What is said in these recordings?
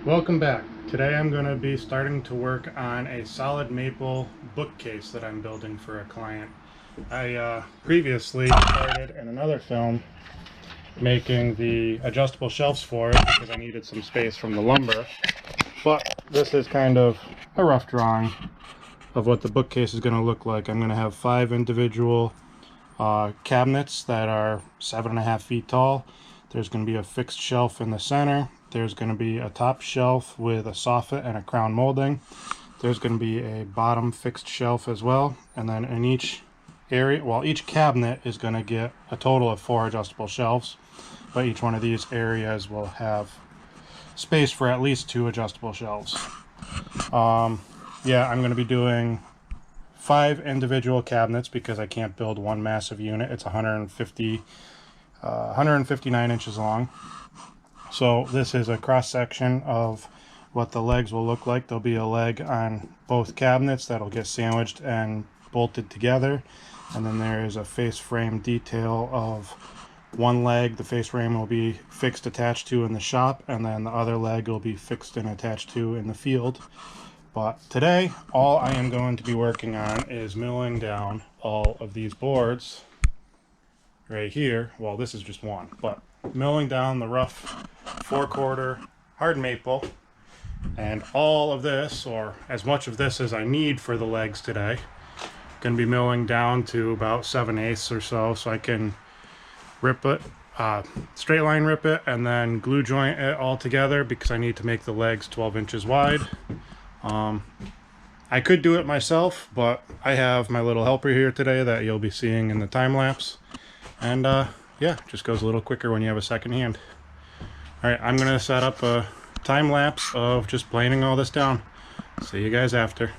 Welcome back. Today I'm going to be starting to work on a solid maple bookcase that I'm building for a client. I previously started in another film making the adjustable shelves for it because I needed some space from the lumber, but this is kind of a rough drawing of what the bookcase is going to look like. I'm going to have 5 individual cabinets that are 7.5 feet tall. There's going to be a fixed shelf in the center. There's going to be a top shelf with a soffit and a crown molding. There's going to be a bottom fixed shelf as well. And then in each area, well, each cabinet is going to get a total of 4 adjustable shelves, but each one of these areas will have space for at least 2 adjustable shelves. Yeah, I'm going to be doing 5 individual cabinets because I can't build one massive unit. It's 159 inches long. So this is a cross section of what the legs will look like. There'll be a leg on both cabinets that'll get sandwiched and bolted together. And then there is a face frame detail of one leg. The face frame will be fixed attached to in the shop, and then the other leg will be fixed and attached to in the field. But today, all I am going to be working on is milling down all of these boards right here. Well, this is just one, but milling down the rough 4/4 hard maple, and all of this, or as much of this as I need for the legs today. Going to be milling down to about 7/8 or so I can rip it, straight line rip it, and then glue joint it all together because I need to make the legs 12 inches wide. I could do it myself, but I have my little helper here today that you'll be seeing in the time lapse. And yeah, just goes a little quicker when you have a second hand. All right, I'm gonna set up a time lapse of just planing all this down. See you guys after.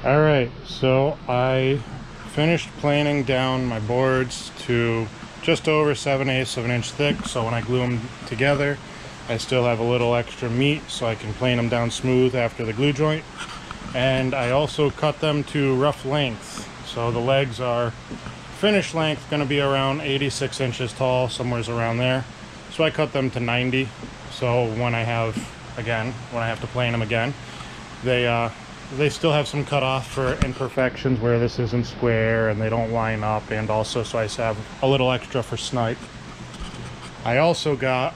Alright, so I finished planing down my boards to just over 7/8 of an inch thick, so when I glue them together I still have a little extra meat so I can plane them down smooth after the glue joint. And I also cut them to rough length, so the legs are finished length going to be around 86 inches tall, somewhere's around there. So I cut them to 90, so when I have to plane them again, they still have some cutoff for imperfections where this isn't square and they don't line up, and also so I have a little extra for snipe. I also got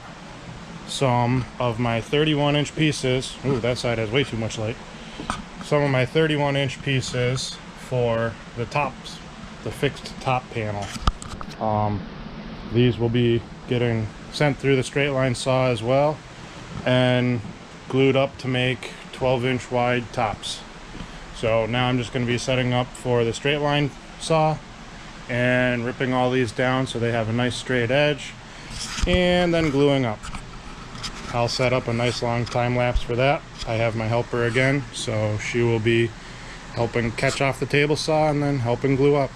some of my 31-inch pieces. Ooh, that side has way too much light. Some of my 31-inch pieces for the tops, the fixed top panel. These will be getting sent through the straight line saw as well and glued up to make 12-inch wide tops. So now I'm just going to be setting up for the straight line saw and ripping all these down so they have a nice straight edge, and then gluing up. I'll set up a nice long time lapse for that. I have my helper again, so she will be helping catch off the table saw and then helping glue up.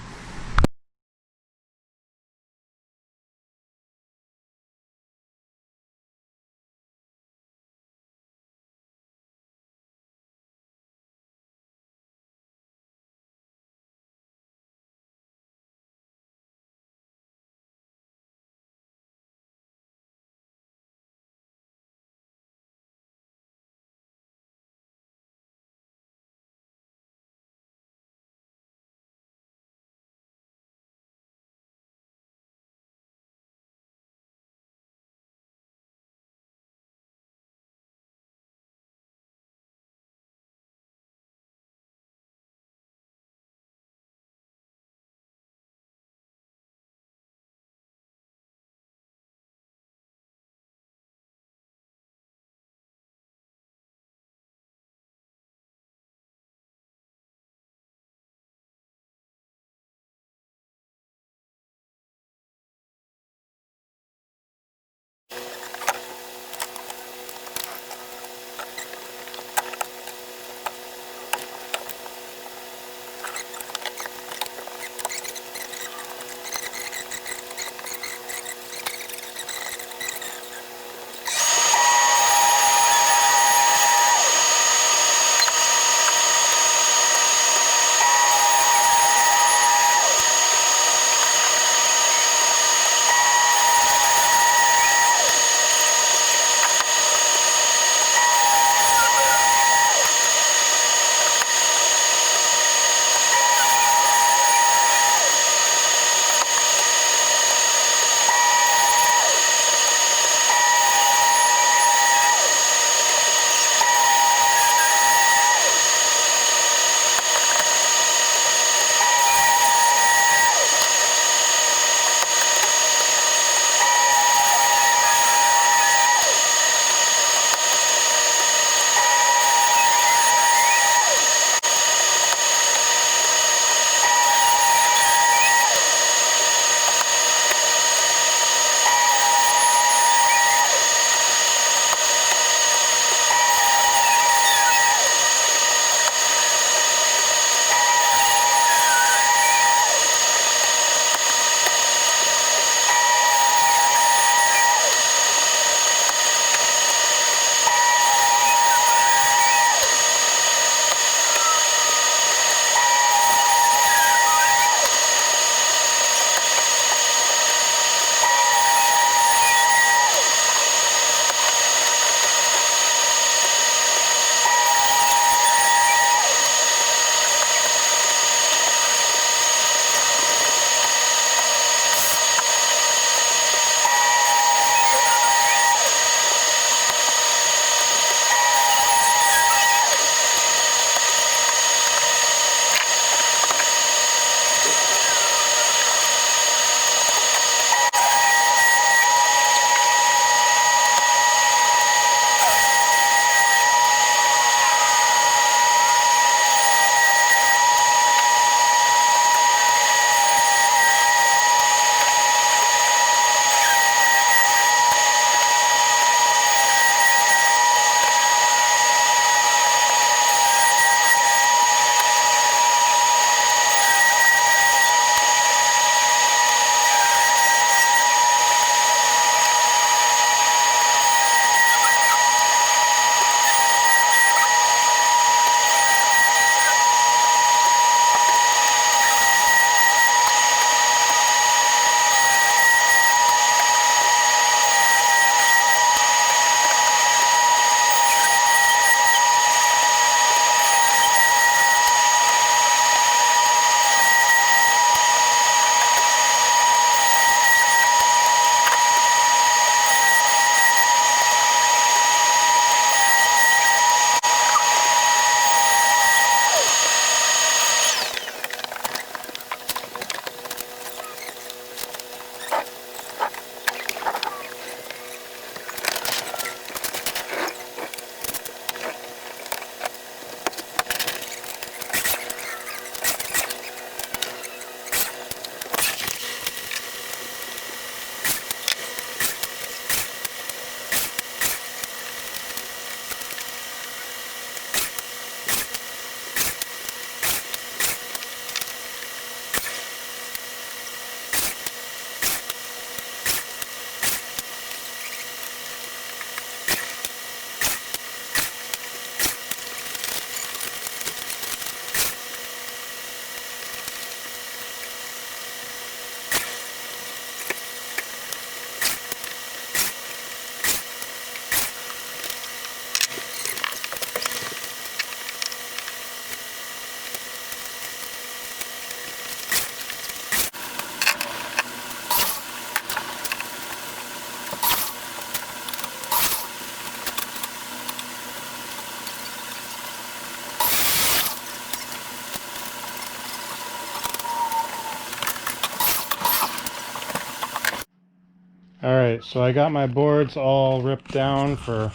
Alright, so I got my boards all ripped down for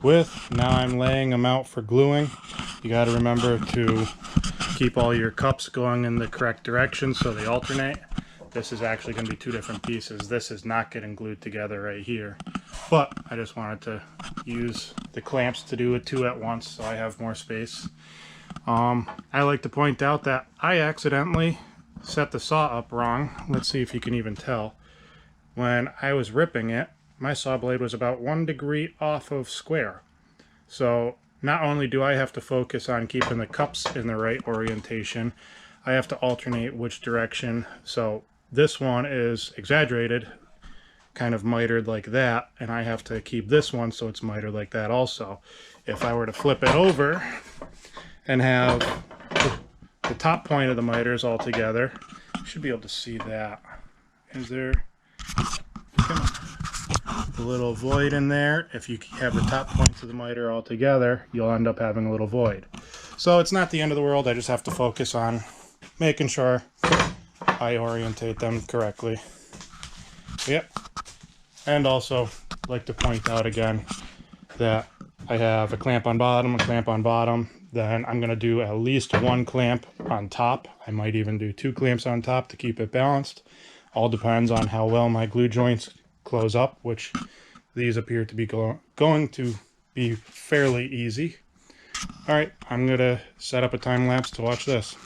width. Now I'm laying them out for gluing. You got to remember to keep all your cups going in the correct direction so they alternate. This is actually going to be two different pieces. This is not getting glued together right here. But I just wanted to use the clamps to do it two at once so I have more space. I like to point out that I accidentally set the saw up wrong. Let's see if you can even tell. When I was ripping it, my saw blade was about 1 degree off of square. So not only do I have to focus on keeping the cups in the right orientation, I have to alternate which direction. So this one is exaggerated, kind of mitered like that, and I have to keep this one so it's mitered like that also. If I were to flip it over and have the top point of the miters all together, you should be able to see that. Is there a little void in there? If you have the top points of the miter all together, you'll end up having a little void. So it's not the end of the world. I just have to focus on making sure I orientate them correctly. Yep. And also like to point out again that I have a clamp on bottom, a clamp on bottom. Then I'm going to do at least one clamp on top. I might even do 2 clamps on top to keep it balanced. All depends on how well my glue joints close up, which these appear to be going to be fairly easy. All right, I'm going to set up a time lapse to watch this.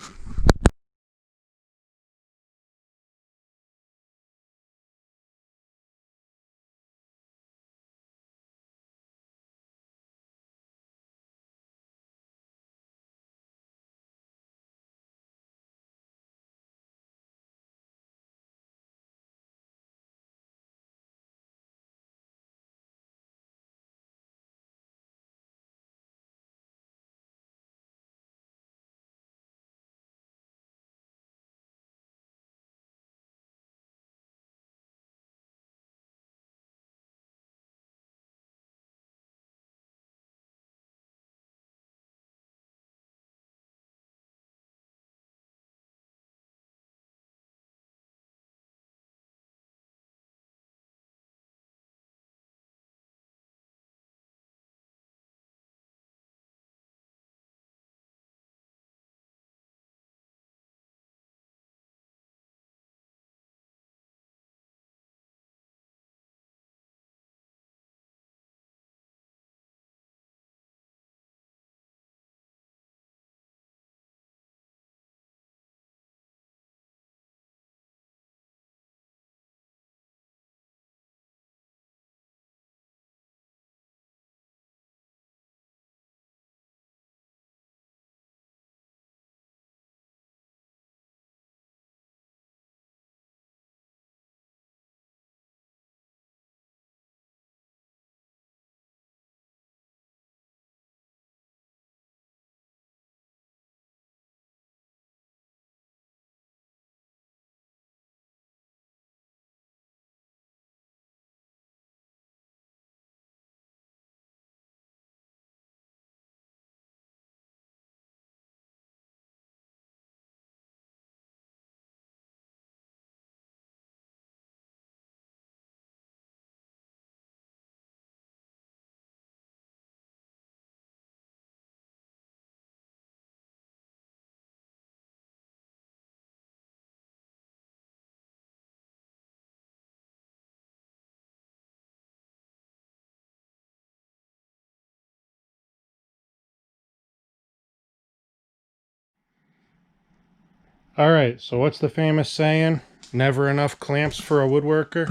All right, so what's the famous saying? Never enough clamps for a woodworker.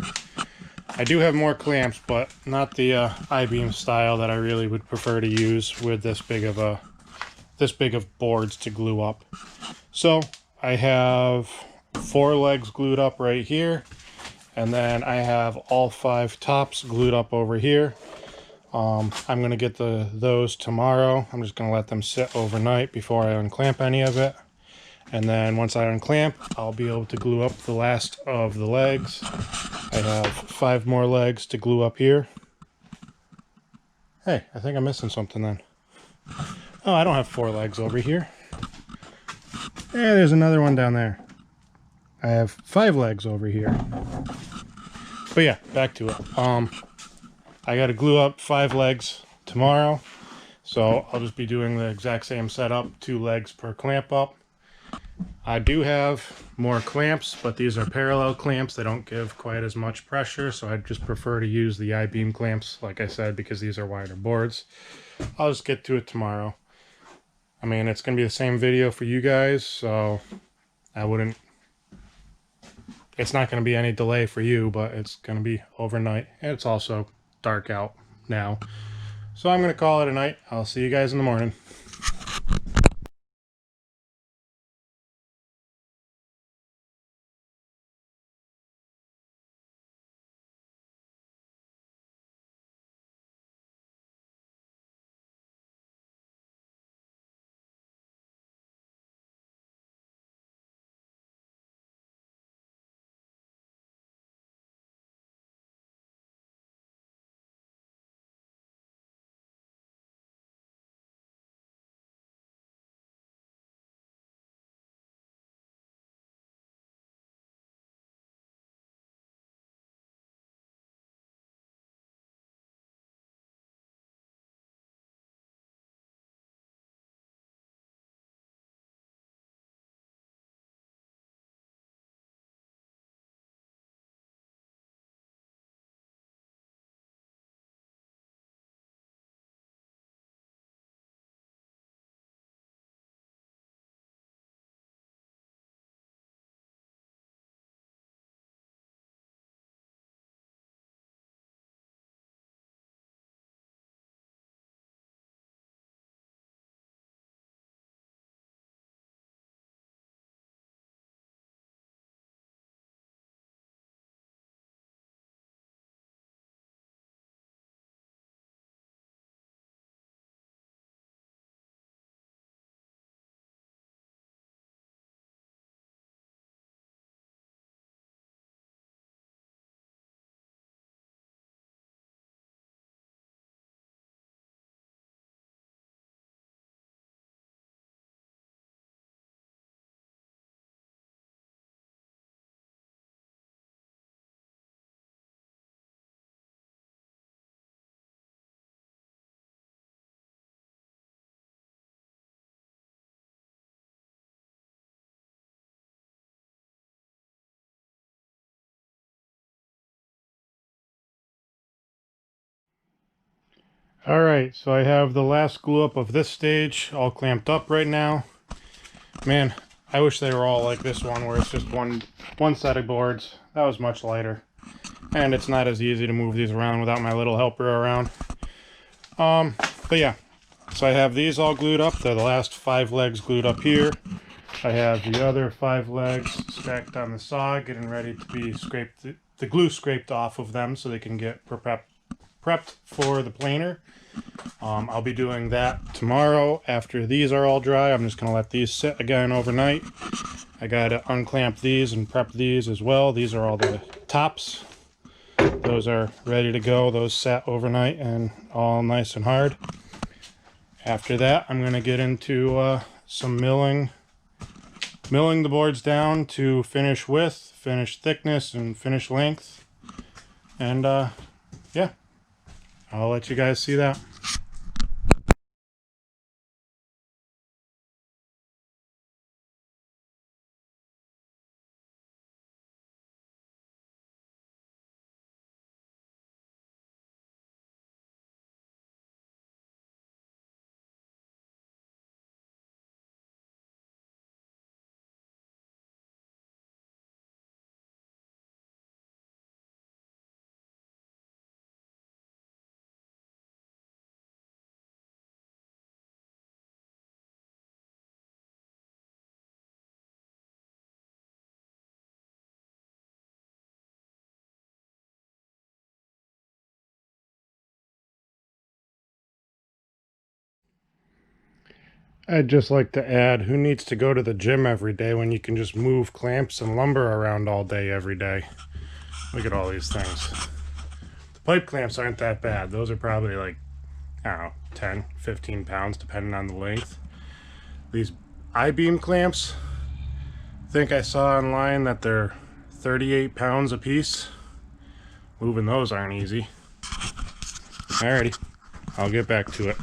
I do have more clamps, but not the I-beam style that I really would prefer to use with this big of boards to glue up. So I have 4 legs glued up right here, and then I have all 5 tops glued up over here. I'm going to get those tomorrow. I'm just going to let them sit overnight before I unclamp any of it. And then once I unclamp, I'll be able to glue up the last of the legs. I have 5 more legs to glue up here. Hey, I think I'm missing something then. Oh, I don't have 4 legs over here. Hey, there's another one down there. I have 5 legs over here. But yeah, back to it. I got to glue up 5 legs tomorrow, so I'll just be doing the exact same setup, 2 legs per clamp up. I do have more clamps, but these are parallel clamps. They don't give quite as much pressure, so I just prefer to use the I-beam clamps, like I said, because these are wider boards. I'll just get to it tomorrow. I mean, it's going to be the same video for you guys, so it's not going to be any delay for you, but it's going to be overnight. And it's also dark out now. So I'm going to call it a night. I'll see you guys in the morning. Alright, so I have the last glue up of this stage all clamped up right now. Man, I wish they were all like this one where it's just one set of boards. That was much lighter. And it's not as easy to move these around without my little helper around. But yeah, so I have these all glued up. They're the last 5 legs glued up here. I have the other 5 legs stacked on the saw, getting ready to be scraped, the glue scraped off of them so they can get prepped for the planer. I'll be doing that tomorrow after these are all dry. I'm just going to let these sit again overnight. I got to unclamp these and prep these as well. These are all the tops. Those are ready to go. Those sat overnight and all nice and hard. After that, I'm going to get into some milling the boards down to finish width, finish thickness, and finish length. And yeah, I'll let you guys see that. I'd just like to add, who needs to go to the gym every day when you can just move clamps and lumber around all day every day? Look at all these things. The pipe clamps aren't that bad. Those are probably like, I don't know, 10, 15 pounds depending on the length. These I-beam clamps, I think I saw online that they're 38 pounds a piece. Moving those aren't easy. Alrighty, I'll get back to it.